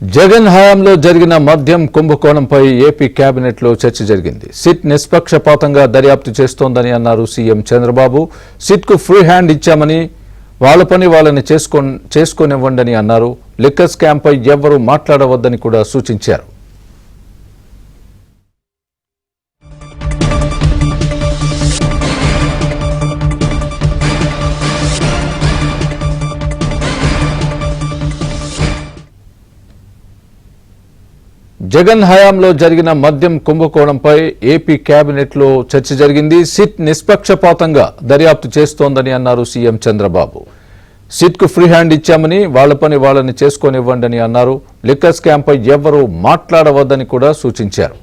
జగన్ హయాంలో జరిగిన మద్యం కుంభకోణంపై ఏపీ కేబినెట్ లో చర్చ జరిగింది. సిట్ నిష్పక్షపాతంగా దర్యాప్తు చేస్తోందని అన్నారు సీఎం చంద్రబాబు. సిట్ కు ఫ్రీ హ్యాండ్ ఇచ్చామని వాళ్ళ పని వాళ్ళని చేసుకోనివ్వండి అన్నారు. లిక్కర్ స్కామ్ పై ఎవరూ మాట్లాడవద్దని కూడా సూచించారు. జగన్ హయాంలో జరిగిన మద్యం కుంభకోణంపై ఏపీ కేబినెట్ లో చర్చ జరిగింది. సిట్ నిష్పక్షపాతంగా దర్యాప్తు చేస్తోందని అన్నారు సీఎం చంద్రబాబు. సిట్ కు ఫ్రీ హ్యాండ్ ఇచ్చామని వాళ్ళ పని వాళ్ళని చేసుకోనివ్వండి అన్నారు. లిక్కర్ స్కామ్ పై ఎవరూ మాట్లాడవద్దని కూడా సూచించారు.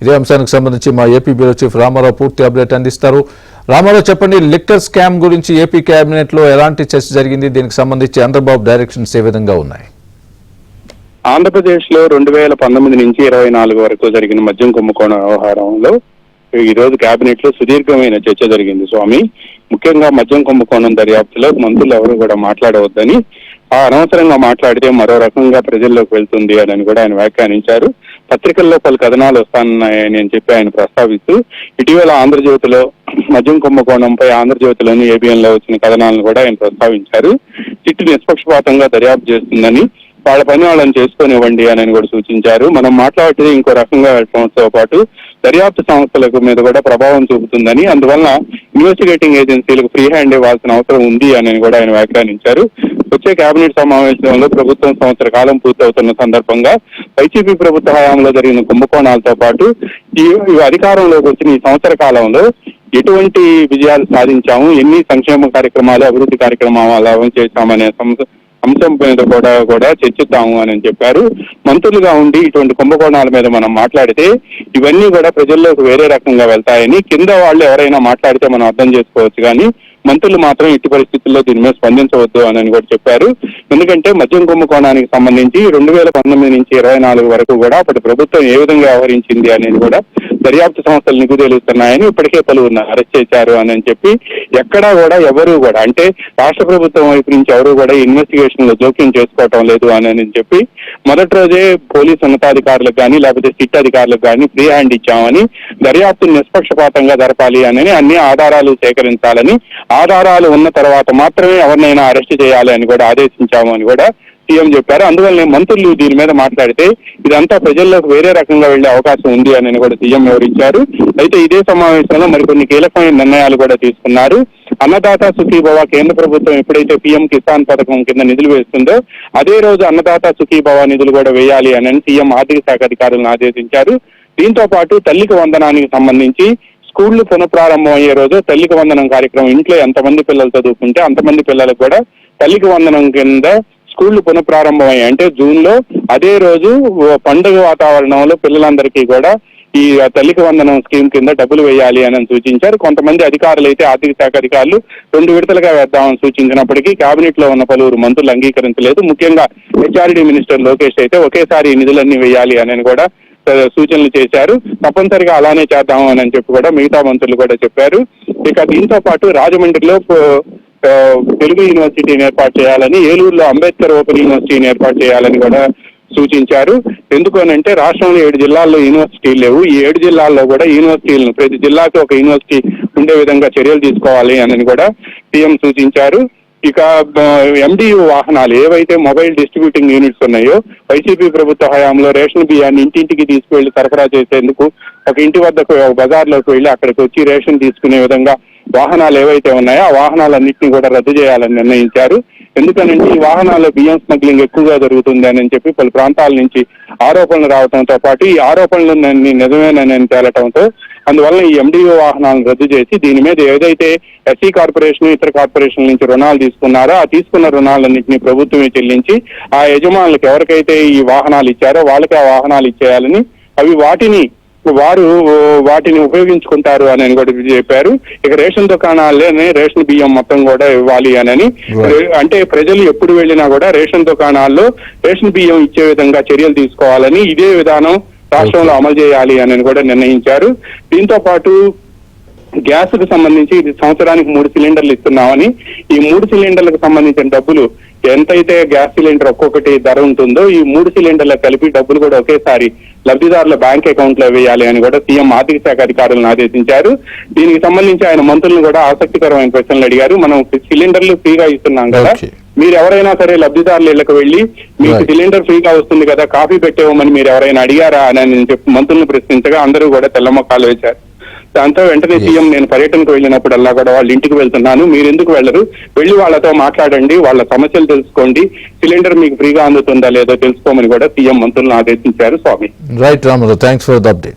ఇదే అంశానికి సంబంధించి మా ఏపీ బ్యూరో చీఫ్ రామారావు పూర్తి అప్డేట్ అందిస్తారు. రామారావు, చెప్పండి, లిక్కర్ స్కామ్ గురించి ఏపీ కేబినెట్ లో ఎలాంటి చర్చ జరిగింది? దీనికి సంబంధించి చంద్రబాబు డైరెక్షన్స్ ఏ విధంగా ఉన్నాయి? ఆంధ్రప్రదేశ్ లో 2019 నుంచి 24 వరకు జరిగిన మద్యం కుంభకోణ వ్యవహారంలో ఈ రోజు కేబినెట్ లో సుదీర్ఘమైన చర్చ జరిగింది. స్వామి, ముఖ్యంగా మద్యం కుంభకోణం దర్యాప్తులో మంత్రులు ఎవరు కూడా మాట్లాడవద్దని, అనవసరంగా మాట్లాడితే మరో రకంగా ప్రజల్లోకి వెళ్తుంది అని కూడా ఆయన వ్యాఖ్యానించారు. పత్రికల్లో పలు కథనాలు వస్తానన్నాయని అని చెప్పి ఆయన ప్రస్తావిస్తూ, ఇటీవల ఆంధ్రజ్యోతిలో మద్యం కుంభకోణంపై ఆంధ్రజ్యోతిలోని ఏబిఎన్లో వచ్చిన కథనాలను కూడా ఆయన ప్రస్తావించారు. సిట్ నిష్పక్షపాతంగా దర్యాప్తు చేస్తుందని, వాళ్ళ పని వాళ్ళని చేసుకోనివ్వండి అని కూడా సూచించారు. మనం మాట్లాడితే ఇంకో రకంగా వెళ్ళడంతో పాటు దర్యాప్తు సంస్థలకు మీద కూడా ప్రభావం చూపుతుందని, అందువల్ల ఇన్వెస్టిగేటింగ్ ఏజెన్సీలకు ఫ్రీ హ్యాండ్ ఇవ్వాల్సిన అవసరం ఉంది అని కూడా ఆయన వ్యాఖ్యానించారు. వచ్చే కేబినెట్ సమావేశంలో ప్రభుత్వం సంవత్సర కాలం పూర్తవుతున్న సందర్భంగా వైసీపీ ప్రభుత్వ హయాంలో జరిగిన కుంభకోణాలతో పాటు ఈ అధికారంలోకి వచ్చిన ఈ సంవత్సర కాలంలో ఎటువంటి విజయాలు సాధించాము, ఎన్ని సంక్షేమ కార్యక్రమాలు, అభివృద్ధి కార్యక్రమాలు అమలు చేశామనే అంశం మీద కూడా చర్చిస్తాము అని చెప్పారు. మంత్రులుగా ఉండి ఇటువంటి కుంభకోణాల మీద మనం మాట్లాడితే ఇవన్నీ కూడా ప్రజల్లోకి వేరే రకంగా వెళ్తాయని, కింద వాళ్ళు ఎవరైనా మాట్లాడితే మనం అర్థం చేసుకోవచ్చు, కానీ మంత్రులు మాత్రం ఇట్టి పరిస్థితుల్లో దీని మీద స్పందించవద్దు అని కూడా చెప్పారు. ఎందుకంటే మద్యం కుంభకోణానికి సంబంధించి 2019 నుంచి 24 వరకు కూడా అప్పటి ప్రభుత్వం ఏ విధంగా వ్యవహరించింది అనేది కూడా దర్యాప్తు సంస్థలు నిగ్గు తేలుస్తున్నాయని, ఇప్పటికే పలువురిని అరెస్ట్ చేశారు అని చెప్పి ఎక్కడా కూడా ఎవరు కూడా, అంటే రాష్ట్ర ప్రభుత్వం వైపు నుంచి ఎవరు కూడా ఇన్వెస్టిగేషన్ లో జోక్యం చేసుకోవటం లేదు అని చెప్పి మొదటి రోజే పోలీసు ఉన్నతాధికారులకు కానీ లేకపోతే సిట్ అధికారులకు కానీ ఫ్రీ హ్యాండ్ ఇచ్చామని, దర్యాప్తును నిష్పక్షపాతంగా జరపాలి అని, అన్ని ఆధారాలు సేకరించాలని, ఆధారాలు ఉన్న తర్వాత మాత్రమే ఎవరినైనా అరెస్ట్ చేయాలి అని కూడా ఆదేశించాము అని కూడా సీఎం చెప్పారు. అందువల్లనే మంత్రులు దీని మీద మాట్లాడితే ఇదంతా ప్రజల్లోకి వేరే రకంగా వెళ్లే అవకాశం ఉంది అని కూడా సీఎం వివరించారు. అయితే ఇదే సమావేశంలో మరికొన్ని కీలకమైన నిర్ణయాలు కూడా తీసుకున్నారు. అన్నదాత సుఖీభవ కేంద్ర ప్రభుత్వం ఎప్పుడైతే పీఎం కిసాన్ పథకం కింద నిధులు వేస్తుందో అదే రోజు అన్నదాత సుఖీభవ నిధులు కూడా వేయాలి అని సీఎం ఆర్థిక శాఖ అధికారులను ఆదేశించారు. దీంతో పాటు తల్లికి వందనానికి సంబంధించి స్కూళ్లు పునఃప్రారంభం అయ్యే రోజు తల్లికి వందనం కార్యక్రమం, ఇంట్లో ఎంతమంది పిల్లలు చదువుకుంటే అంతమంది పిల్లలకు కూడా తల్లికి వందనం కింద స్కూళ్లు పునఃప్రారంభం అయ్యాయి. అంటే జూన్ లో అదే రోజు పండుగ వాతావరణంలో పిల్లలందరికీ కూడా ఈ తల్లికి వందనం స్కీమ్ కింద డబ్బులు వేయాలి అని సూచించారు. కొంతమంది అధికారులు అయితే ఆర్థిక శాఖ అధికారులు 2 విడతలుగా వేద్దామని సూచించినప్పటికీ కేబినెట్ లో ఉన్న పలువురు మంత్రులు అంగీకరించలేదు. ముఖ్యంగా హెచ్ఆర్డీ మినిస్టర్ లోకేష్ అయితే ఒకేసారి ఈ నిధులన్నీ వేయాలి అని కూడా సూచనలు చేశారు. తప్పనిసరిగా అలానే చేద్దాము అని చెప్పి కూడా మిగతా మంత్రులు కూడా చెప్పారు. ఇక దీంతో పాటు రాజమండ్రిలో తెలుగు యూనివర్సిటీని ఏర్పాటు చేయాలని, ఏలూరులో అంబేద్కర్ ఓపెన్ యూనివర్సిటీని ఏర్పాటు చేయాలని కూడా సూచించారు. ఎందుకు అని అంటే రాష్ట్రంలో 7 జిల్లాల్లో యూనివర్సిటీలు లేవు. ఈ 7 జిల్లాల్లో కూడా యూనివర్సిటీలను, ప్రతి జిల్లాకి ఒక యూనివర్సిటీ ఉండే విధంగా చర్యలు తీసుకోవాలి అని కూడా సీఎం సూచించారు. ఇక ఎండియు వాహనాలు ఏవైతే మొబైల్ డిస్ట్రిబ్యూటింగ్ యూనిట్స్ ఉన్నాయో, వైసీపీ ప్రభుత్వ హయాంలో రేషన్ బియ్యాన్ని ఇంటింటికి తీసుకువెళ్లి సరఫరా చేసేందుకు ఒక ఇంటి వద్దకు బజార్లోకి వెళ్ళి అక్కడికి వచ్చి రేషన్ తీసుకునే విధంగా వాహనాలు ఏవైతే ఉన్నాయో ఆ వాహనాలన్నింటినీ కూడా రద్దు చేయాలని నిర్ణయించారు. ఎందుకనంటే ఈ వాహనాల్లో బియ్యం స్మగ్లింగ్ ఎక్కువగా జరుగుతుంది అని చెప్పి పలు ప్రాంతాల నుంచి ఆరోపణలు రావడంతో పాటు ఈ ఆరోపణలు నిజమేనని తేలటంతో అందువల్ల ఈ ఎండిఓ వాహనాలను రద్దు చేసి దీని మీద ఏదైతే ఎస్సీ కార్పొరేషన్ ఇతర కార్పొరేషన్ల నుంచి రుణాలు తీసుకున్నారో ఆ తీసుకున్న రుణాలన్నింటినీ ప్రభుత్వమే చెల్లించి ఆ యజమానులకు ఎవరికైతే ఈ వాహనాలు ఇచ్చారో వాళ్ళకి ఆ వాహనాలు ఇచ్చేయాలని, అవి వాటిని ఉపయోగించుకుంటారు అని కూడా చెప్పారు. ఇక రేషన్ దుకాణాల్లోనే రేషన్ బియ్యం మొత్తం కూడా ఇవ్వాలి అని, అంటే ప్రజలు ఎప్పుడు వెళ్ళినా కూడా రేషన్ దుకాణాల్లో రేషన్ బియ్యం ఇచ్చే విధంగా చర్యలు తీసుకోవాలని, ఇదే విధానం రాష్ట్రంలో అమలు చేయాలి అని కూడా నిర్ణయించారు. దీంతో పాటు గ్యాస్ కు సంబంధించి ఇది సంవత్సరానికి 3 సిలిండర్లు ఇస్తున్నామని, ఈ 3 సిలిండర్లకు సంబంధించిన డబ్బులు ఎంతైతే గ్యాస్ సిలిండర్ ఒక్కొక్కటి ధర ఉంటుందో ఈ 3 సిలిండర్లకు కలిపి డబ్బులు కూడా ఒకేసారి లబ్ధిదారుల బ్యాంక్ అకౌంట్ లో వేయాలి అని కూడా సీఎం ఆర్థిక శాఖ అధికారులను ఆదేశించారు. దీనికి సంబంధించి ఆయన మంత్రులను కూడా ఆసక్తికరమైన ప్రశ్నలు అడిగారు. మనం సిలిండర్లు ఫ్రీగా ఇస్తున్నాం కదా, మీరు ఎవరైనా సరే లబ్ధిదారుల ఇళ్లకు వెళ్లి మీకు సిలిండర్ ఫ్రీగా వస్తుంది కదా, కాఫీ పెట్టేవమని మీరు ఎవరైనా అడిగారా అని చెప్పి మంత్రులను ప్రశ్నించగా అందరూ కూడా తెల్లమొక్కాలు వేశారు. దాంతో వెంటనే సీఎం నేను పర్యటనకు వెళ్ళినప్పుడల్లా కూడా వాళ్ళ ఇంటికి వెళ్తున్నాను, మీరు ఎందుకు వెళ్లరు, వెళ్లి వాళ్ళతో మాట్లాడండి, వాళ్ళ సమస్యలు తెలుసుకోండి, సిలిండర్ మీకు ఫ్రీగా అందుతుందా లేదో తెలుసుకోమని కూడా సీఎం మంత్రులను ఆదేశించారు. స్వామి right Ramarao, thanks for the update.